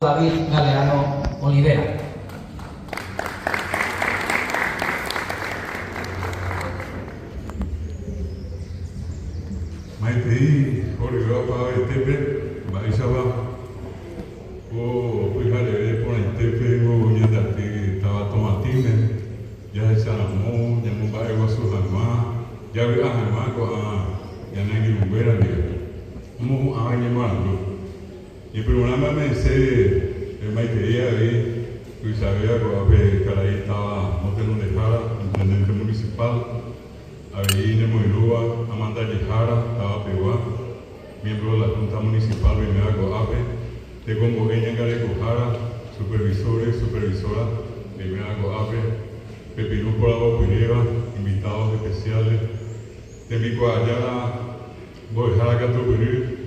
David Galeano Olivera. Maitei, Olivera para Itepe, Baixaba, o Pujaré por Itepe, o Yandati, estava Tomatine, já Salamon, já Mumbai, o Suhamá, já vi a Hamá com a Yanagi Lumbera, como a Yamando. E primeiramente, Maitei aí, eu sabia que Caraí estava montando de Jara, intendente municipal. Ahí en Moilúa, Amanda Yejara, estaba Peguá, miembro de la Junta Municipal de Meago-Ape, de Congo Eñangare Cojara, supervisores, supervisora de Meago-Ape, Pepinú Polavo Pireva, invitados especiales, de Mico Ayala, Boijara Catupirí,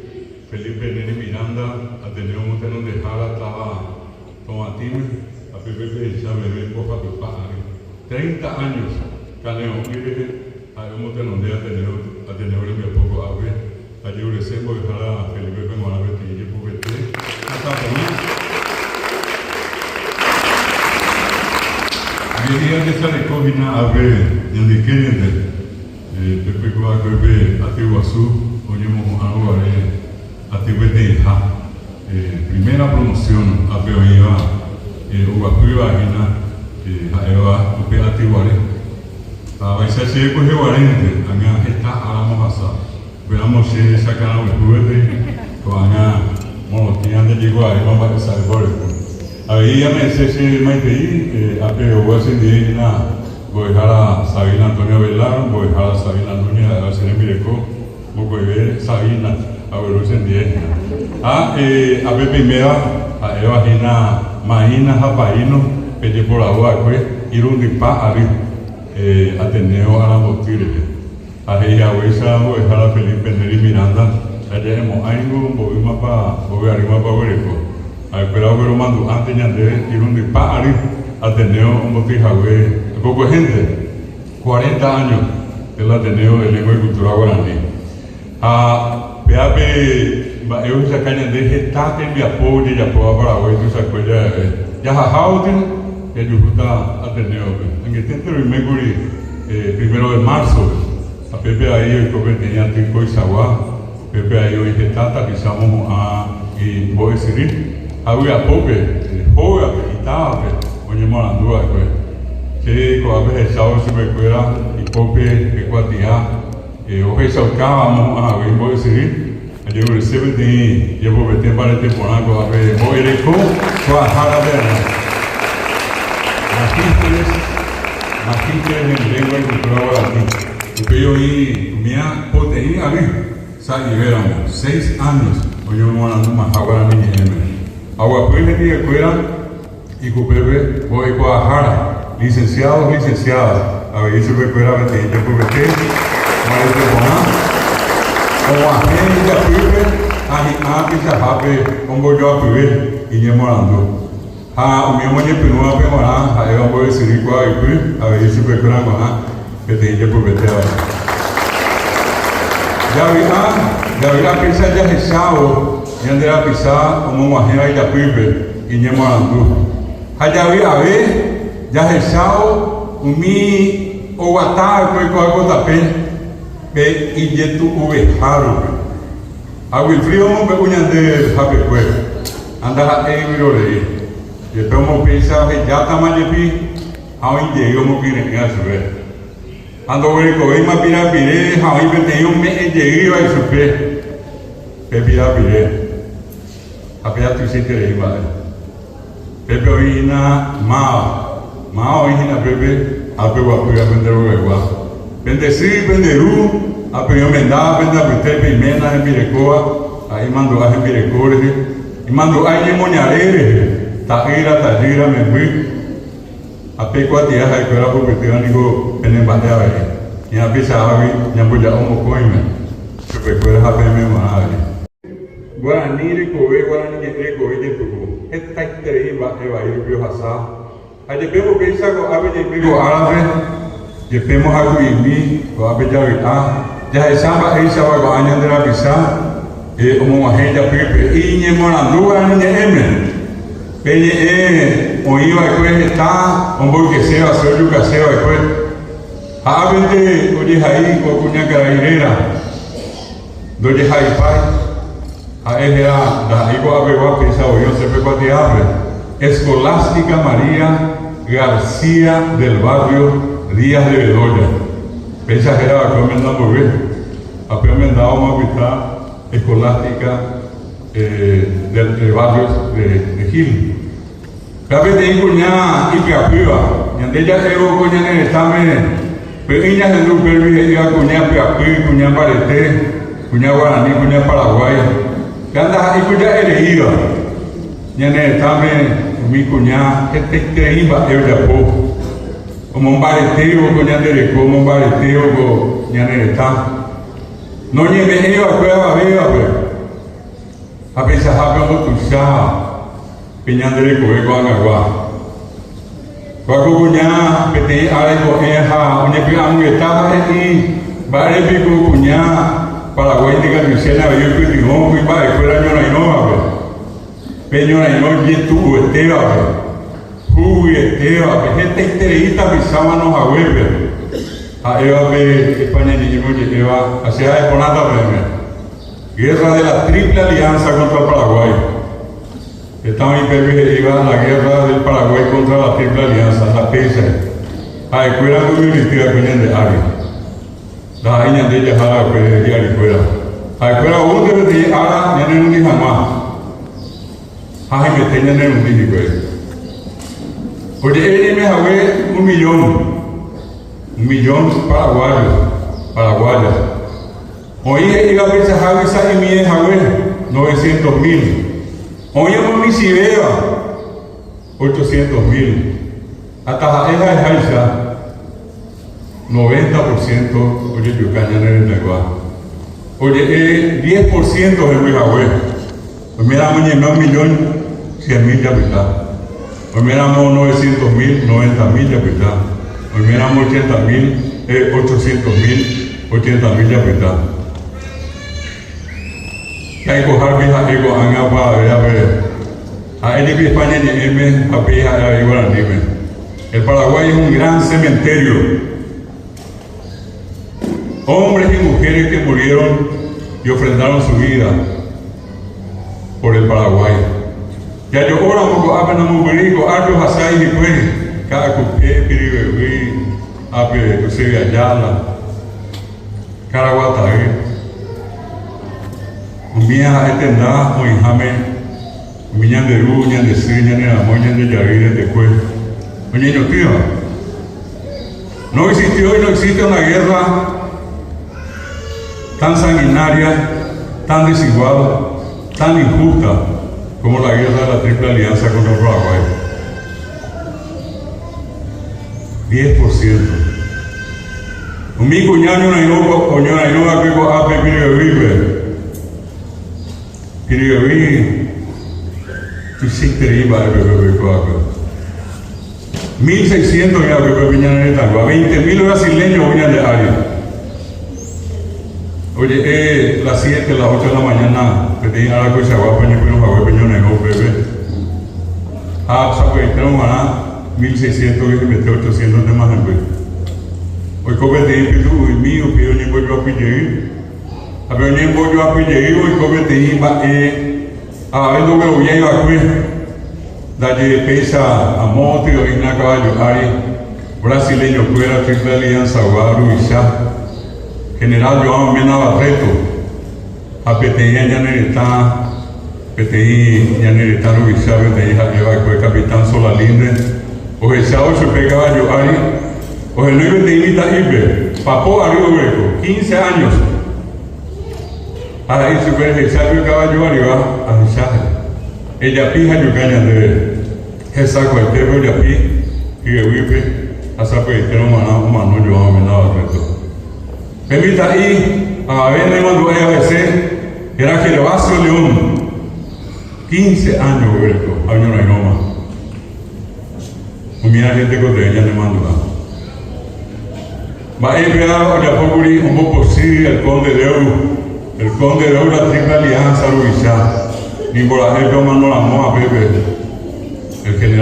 Felipe Nene Miranda, Ateneo Montenón de Jara, estaba Tomatime, a Pepe Chabebe, Boja Tupa, 30 años, Caneo, Hagamos de donde Ateneo en el poco ave, allí recebo y para Felipe Benguanabe y yo pude hasta hoy día que sale cogina ave donde quieren Pepe Coaque Atihuazú, oñemos algo Atihuete Hija, primera promoción ave oiva Uacuiva Gina, Aeva Upe Atihuare. Vai ser cheio com reorente, a minha reta aramasa. Veamos se sacar o juguete com a minha monotinha de igual, vamos passar por aí. A minha se mais aí, a eu acendi na vou dejar Sabina Antonio Velar, vou dejar Sabina Nuña, a ser Mireco, vou ver Sabina, a ver o acendi. A primeira, a Eva Gina, Maína Rapaino, pedi por agua, Irundipa ali. Ateneo a la Botire, a ella Huesa, a Felipe Neri Miranda, allá hemos algo, volvimos para arriba para Huereco. A esperar que lo mando antes de ir un disparo, Ateneo, un botijagüe, poco gente, 40 años del Ateneo de Lengua y Cultura Guaraní. A Peape, yo se caña de gestate, mi apoyo, y apoyo para Paraguay, tú sabes, ya jajautin. Que ayuda Ateneo. En este Mercury, 1 de marzo, a Pepe ahí el que tenía Tico y Zaguá, Pepe ahí hoy que tata pisamos a y voy a decir, había Pope, joven, y estaba, oye, Morandúa, que con a veces sábado se me cuera y Pope, que cuatía, hoy salcábamos a ver, voy a decir, yo recibo de llevo vete para el temporada, a ver, voy a ir con a ver. Magísteres en lengua y cultura guaraní. Porque yo vi, mía, proteína, Ibéramo, 6 años, hoy yo me voy a dar más guaraní y agua pues me dije fuera y Cupepe, voy a Guadalajara, licenciados, a ver, se me fuera a meter, yo por meter, Mario o a gente a Pipe, a Pizajape, como yo a Pipe, y yo morando. O meu mãe pegou a pemorar, aí eu vou decidir qual é a ver se foi para lá, que tem que aproveitar. Já vi a pizza de arrechado, e andei a pizza como uma renda de pipe, e nem morandu. Já vi a ver, de arrechado, o atar foi com a gota pé, e de tu o errado. A frio não pegou nem de rapé, andava aí virou. Después me piensa que ya está más de pi, aún llegué como que a su vez. Cuando voy a coger más pira pire, aún tenía un mes llegué a su vez. Pepira pire, apenas tú sí que iba. Pepe orina más orina Pepe, ape guapo y aprender guagua. Bendecir, benderú, ape yo mendaba, benda pite pimena en Pirecoa, ahí mandó a Pirecore, y mandó a Moñarere. Tajira, me fui a Pecuatia, a Escuela Público, en el Bateave, y a Pisavi, y a Buya Homo Coime, que recuerda a Peme Manave. Guaraní, Ricoe, Guaraní, Ricoe, de Tucu, esta increíble Eva y Piohasa. Allí vemos que Isaco ave de Pico Árabe, y vemos a Guimí, o a Bellavita, ya es Samba e Isaba, Guaraní de la Pisa, como una gente, y ni Morandúa ni Emen. Peñe oíba después está un bol que sea hacer yo que sea después a vente oye ahí o cuña carabinera doye ahí pai a él era la igual a beber pisa o yo se ve cuati abre Escolástica María García del barrio Díaz de Bedoya pesa era a comendar muy bien a comendar una pista escolástica del barrio de Gil. Cada vez que cuña y que arriba, y ande ya se lo cuña en el examen, pero ella se lo permite a cuña Piapí, cuña Pareté, cuña Guaraní, cuña Paraguay. Que anda y cuña elegida, y en el examen mi cuña que iba el Japón, como un bareteo, cuña de como un bareteo, y en el examen. No ni me iba a cueva viva, pero a pesar de que tú sabes. Piñandere coge con agua. Cuando cuñá, pete algo eja, una pianga estaba aquí, vale pico cuñá, Paraguay de Caricena, yo que digo, muy padre, fuera yo no hay peño no y tu esteba, jugo esteba, gente interita pisaba nos a huever. A Eva de España ni yo Eva, hacia de Ponata guerra de la Triple Alianza contra Paraguay. Estaba iba a la guerra del Paraguay contra la Triple Alianza, la PESA. A escuela muy divertida con de Ari. La aña de ella a la escuela de Ari fuera. A escuela uno de ella ahora ya no es un día más. Ay, me tenía en un día pues. Oye, ella me javé 1 millón. 1 millón paraguayos. Oye, iba a pensar javé esa y mi javé 900,000. Oye, mi Sibeva, 800,000. Hasta esa es Haisha, 90% oye, Yucaña en el negocio. Oye, 10% de mi abuelo. Pues miramos 1.100.000 de habitantes. Pues miramos 900,000, 90,000 de habitantes. Pues miramos 80,000, 800,000, 80,000 de habitantes. Hay que coger vieja ego a Angapa a ver. A él y España ni M a pija a igual al nivel. El Paraguay es un gran cementerio. Hombres y mujeres que murieron y ofrendaron su vida por el Paraguay. Ya yo ahora poco apenas murico, algo así y pues cada cupé piribewi, ape usted Ayala, Caraguatá. Mía etenda muy jame miñan de luz, ñan de seña, ñan de moñan de yarire de cue. Oye, yo tío, no existió y no existe una guerra tan sanguinaria, tan desigual, tan injusta como la guerra de la Triple Alianza contra Paraguay. 10%. Mi cuñado no hay no que ape vive. Kiriawi, tu sikri ba bebe coaca. 1.600 ya bebe viñan en Tangua, 20.000 brasileños viñan de área. Oye, las 7, las 8 de la mañana, que te digan a la cosa guapa, ni pero a peño nego bebe. Ah, sabe, tenemos maná 1.600 y mete 800 de más en vez. Hoy come te dice tú, y mío, pido ni voy a pillar. A ver, ni voy a pillar y come te iba a ver lo que voy a ir a comer. Dalle pesa a Motio y na caballo Ari, brasileño fuera, Triple Alianza, Guaru y Sá. General João Mena Barreto, a PTI Yaneretá, PTI Yaneretá Rubixá, PTI Javier, fue capitán Solalinde, o el Sao se pegaba yo Ari, o el 9 de Imita Iber, Papó Ario Greco, 15 años. Ahí se ve el sabio caballo arriba a Rizaje. Ella pija yo caña de esa cualquier ella pi y el wipe hasta que tengo mano yo a Mena Barreto. Permita ahí, a ver, le mandó a veces, era Gervasio León, 15 años, Roberto, año no hay no más. Mira gente que ella le mandó. Va a ir a la Popuri, un poco sí, el conde de Oro, la Triple Alianza, Luisa, ni por la gente no la moa, bebé.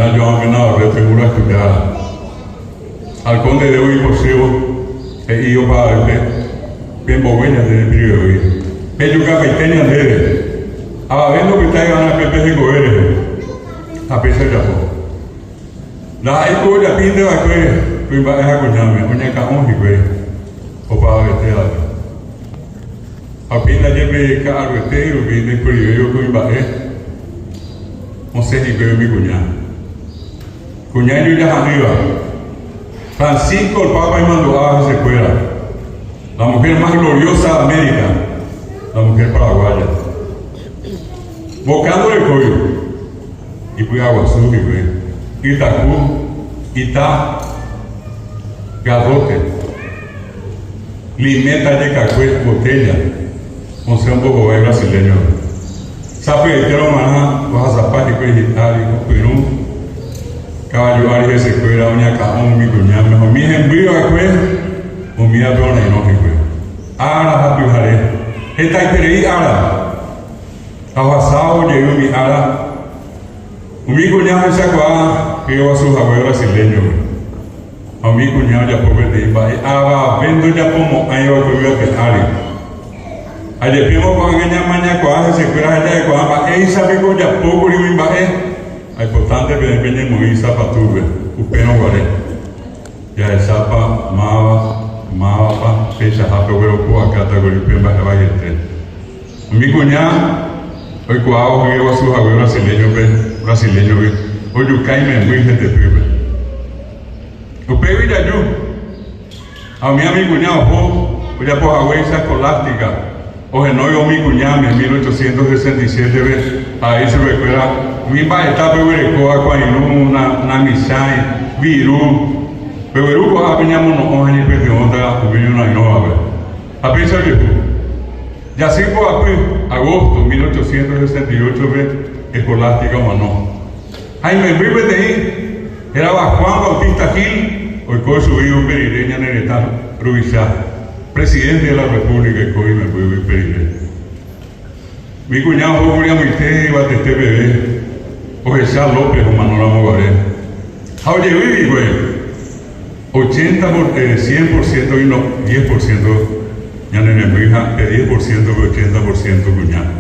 mira, yo amo nada, pero seguro estudiar. Al conde de hoy por sebo, y yo para verte, bien bobeña de periodo hoy. Ellos capeteñan de a ver lo que está ganando Pepe de Coveres, a pesar de todo. La eco ya pide a que tú vas a coñarme, coña caón y que o para verte apenas lleve cargo entero que de periodo que iba no sé si veo mi cuñado. Cuñado ya arriba. Francisco, el Papa, y mandó a esa escuela. La mujer más gloriosa de América, la mujer paraguaya. Bocando el cuello. Y fui a Aguazú, Itacú, Itá, Gadote, Limeta de Cacué, Botella, Monseón Bogobay brasileño. Sabe que quiero más, vas a zapar y pues Perú, caballo Ari de secuela, uña caón, mi cuñado, mejor mi envío a cuel, o mi avión y no que cuel. Ara, happy jare. Esta es ara. Abasado, llegó mi ara. Mi cuñado es agua, que yo a sus abuelos brasileños. A mi cuñado ya por ver de Iba, vendo ya como año que vive de Ari. Ayer vimos con ella mañana cuando se fuera allá de cuando ella sabe que ya poco y un baje. Hay importante que depende muy zapatube, upeno guare. Ya el zapa, mava, fecha rápido pero com a categoria pemba vai ter. Mi cuñada, hoy cuando que a su abuelo brasileño, hoy yo caí me muy gente pebe. Upeo ya yo. A mi amigo cuñado, hoy ya por agua escolástica. Oye, no yo mi cuñado en 1867 a eso recuerda mi baeta peberecoa cuando una misai viru peberu a peñamos no años de onda ubino no a pesar de ya sí por agosto 1868 escolástica o no Jaime vive de ahí era Juan Bautista Gil hoy con su hijo Perireña Neretano Rubizá presidente de la República de Coime, Pueblo y Perire. Mi cuñado Julián Mité iba a este bebé, o Jesús López o Manuel Mogaré. Oye, viví, güey, 100% y no 10%, ya no es mi hija, que 10% que 80% cuñado.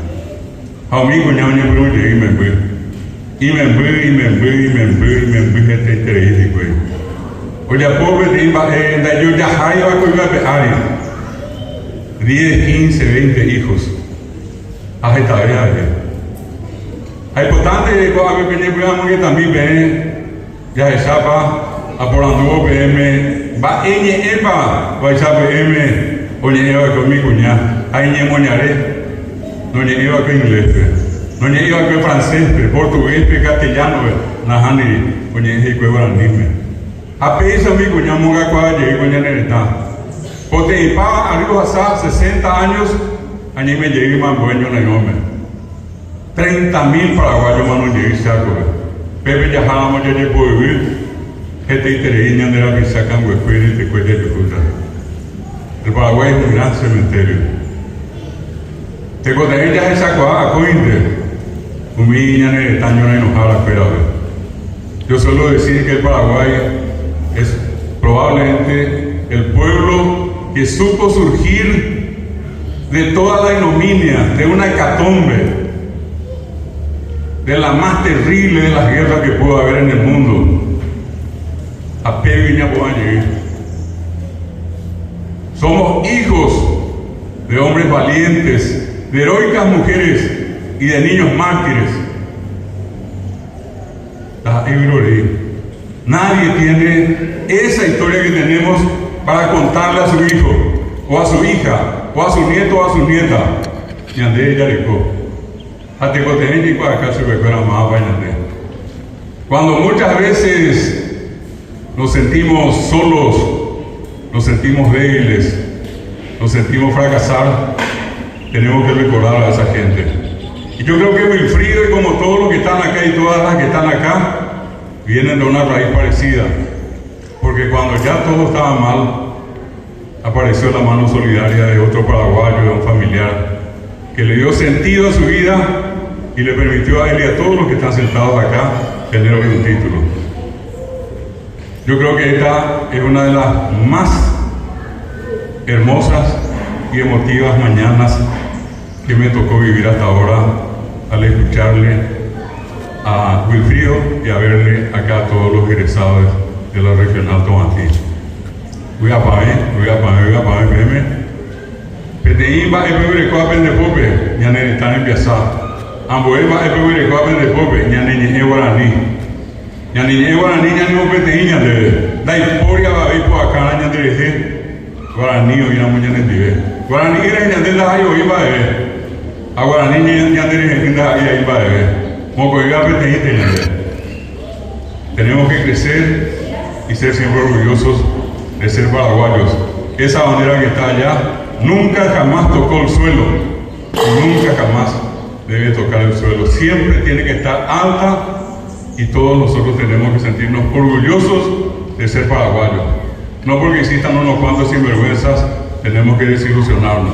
A mi cuñado ya me oye, y me envío, gente interés, güey. Oye, pobre, yo ya hay a cuidar de Ari. 10, 15, 20 hijos. Hay tarea. Es importante que también ven, ya se sapa, aporando PM, va ella, va a saber PM, oye, iba con mi cuñada, ahí ni moñaré, no ni iba con inglés, no ni iba con francés, portugués, castellano, najani, oye, y cueva anime. A pesar mi cuñada monga cuadra llegué con ella en el porque y pa arriba hasta 60 años, allí me llegué más bueno en el nombre. 30.000 paraguayos mano llegué saco. Pepe ya jalamos ya llevo vivir. Gente interina de la que sacan huepuera y te cuesta de puta. El Paraguay es un gran cementerio. Te contaré ya esa coa cointe. Un niño en el taño no enojada espera. Yo suelo decir que el Paraguay es probablemente el pueblo que supo surgir de toda la ignominia, de una hecatombe, de la más terrible de las guerras que pudo haber en el mundo. A Peviña Boañe. Somos hijos de hombres valientes, de heroicas mujeres y de niños mártires. Nadie tiene esa historia que tenemos para contarle a su hijo, o a su hija, o a su nieto, o a su nieta. Y ande ella rico. A te cotener y para acá se recuerda más bañate. Cuando muchas veces nos sentimos solos, nos sentimos débiles, nos sentimos fracasar, tenemos que recordar a esa gente. Y yo creo que Wilfrido y como todos los que están acá y todas las que están acá, vienen de una raíz parecida. Porque cuando ya todo estaba mal, apareció la mano solidaria de otro paraguayo, de un familiar, que le dio sentido a su vida y le permitió a él y a todos los que están sentados acá tener hoy un título. Yo creo que esta es una de las más hermosas y emotivas mañanas que me tocó vivir hasta ahora al escucharle a Wilfrido y a verle acá a todos los egresados de la regional Tomatí. Voy a pagar, meme. PTI va a pedir que aprende pope, ya ne están en piazza. Amboé va a pedir que aprende pope, ya ne guaraní. Ya ne guaraní, ya no PTI, ya de la historia va a ir por acá, ya de guaraní o ya mañana de guaraní era ya de la ayo iba a guaraní ya de la iba a moco iba a PTI tenemos que crecer y ser siempre orgullosos de ser paraguayos. Esa bandera que está allá nunca jamás tocó el suelo, nunca jamás debe tocar el suelo, siempre tiene que estar alta y todos nosotros tenemos que sentirnos orgullosos de ser paraguayos. No porque existan unos cuantos sinvergüenzas tenemos que desilusionarnos.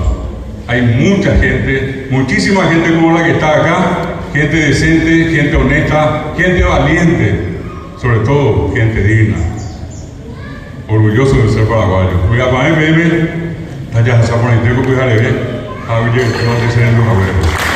Hay mucha gente, muchísima gente como la que está acá, gente decente, gente honesta, gente valiente, sobre todo gente digna. Orgulloso de ser paraguayo. Voy a poner meme, allá se pone el tiempo que ya le ve, a ver, no te sé en los abuelos.